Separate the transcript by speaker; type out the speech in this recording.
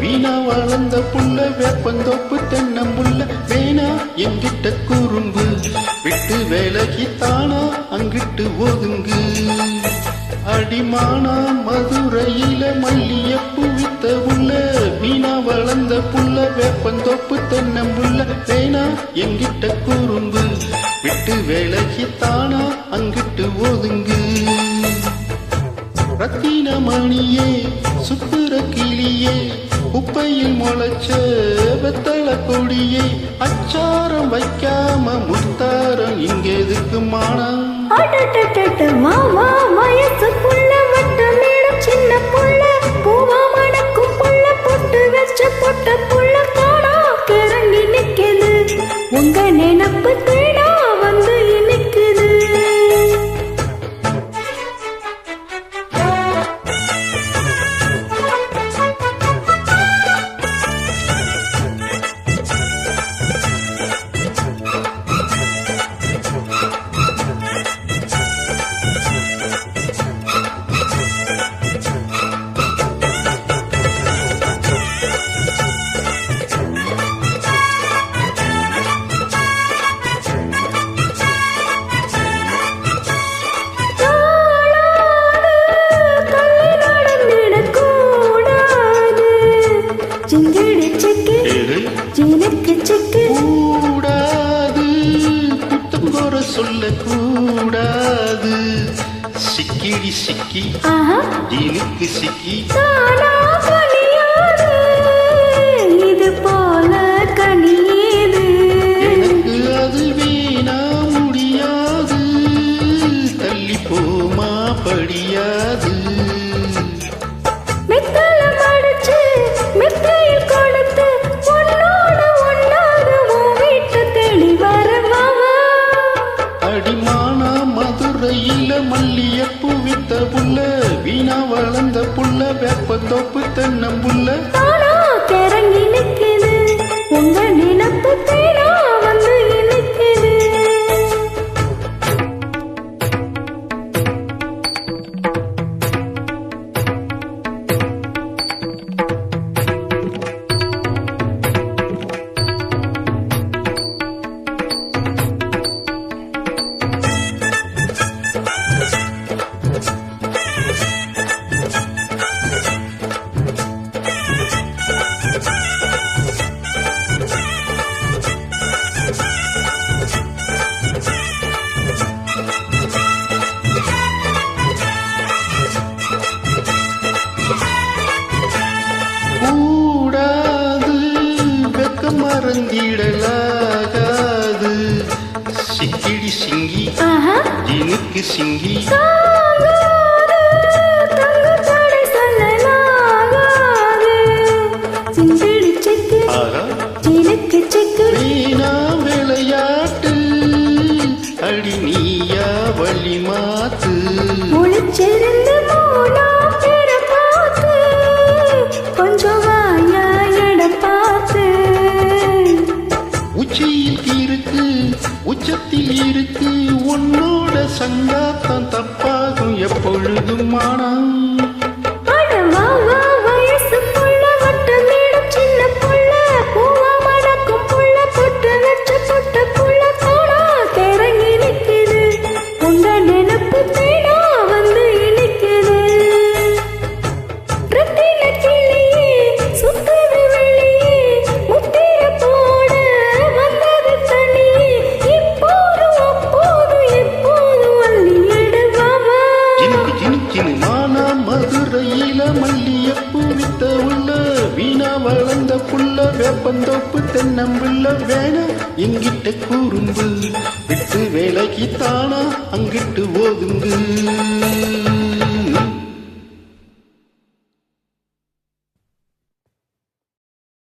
Speaker 1: வீணா வளர்ந்த புள்ள வேப்பந்தோப்பு தென்னம்புள்ள வேணா எங்கிட்ட குறும்பு விட்டு வேலைக்கு தானா அங்கிட்டு ஒதுங்கு அடிமானா மதுரையில மல்லியப்பூ வித்த உள்ள வீணா வளர்ந்த புள்ள வேப்பந்தோப்பு தென்னம்புள்ள வேணா எங்கிட்ட குறும்பு விட்டு வேலைக்கு தானா அங்கிட்டு ஒதுங்கு ரத்தின மணியே சுப்புர கிளியே குப்பையில் முளைச்ச வெத்தள கொடியே அச்சாரம் வைக்காம முத்தாரம் இங்க எதுக்கு மானம்
Speaker 2: மாமா வயசுக்குள்ள வட்டமேடும் சின்ன புள்ள பூவா மணக்கும் புள்ள பொட்டு வச்ச பொட்ட புள்ள தானா கிறங்கி நிக்குது உங்க நினப்பு தேடா வந்து நிக்குது
Speaker 1: கூடாது குத்தம் குற சொல்ல கூடாது சிக்கிடி சிக்கி எனக்கு சிக்கி
Speaker 2: இது போல கனியேது
Speaker 1: எனக்கு அது வேணா முடியாது தள்ளி போமா படியாது அடிமானா மதுரையில மல்லியப்பூ வித்த புள்ள வீணா வளர்ந்த புள்ள வேப்பந்தோப்பு தென்னம்புள்ள
Speaker 2: தானா கிறங்கி நிக்குது உங்க நினப்பு தேடா வந்து நிக்குது
Speaker 1: கூடாது வெக்கம் மறந்திடலாகாது சிக்கிடி சிங்கி எனக்கு சிங்கி வீணா விளையாட்டு அடி நீயா வழி மாத்து
Speaker 2: முழிச்சிருந்து கொஞ்சம் வாயா எட பார்த்து
Speaker 1: உச்சியில் இருக்கு உச்சத்தில் இருக்கு உன்னோட சங்காத்தம் தப்பாகும் எப்பொழுதும் மானம்
Speaker 2: வயசுக்குள்ள வட்டமேடும் சின்ன புள்ள பூவா மணக்கும் புள்ள பொட்டு வச்ச பொட்ட புள்ள தானா கிறங்கி நிக்குது உங்க நினப்பு தேடா வந்து நிக்குது ரத்தின கிளியே சுத்தது வெளியே முத்திர போட வந்தது தனியே இப்போது அப்போது எப்போது அள்ளி எடுவாவா
Speaker 1: ஜினுக்கு ஜினுக்கினு மானா மதுரையில மல்லியப்பூ வித்த உள்ள வீணா வளர்ந்த புள்ள வேப்பந்தோப்பு தென்னம்புள்ள வேணா எங்கிட்ட கூறும்பு விட்டு வேலைக்கு தானா அங்கிட்டு ஒதுங்கு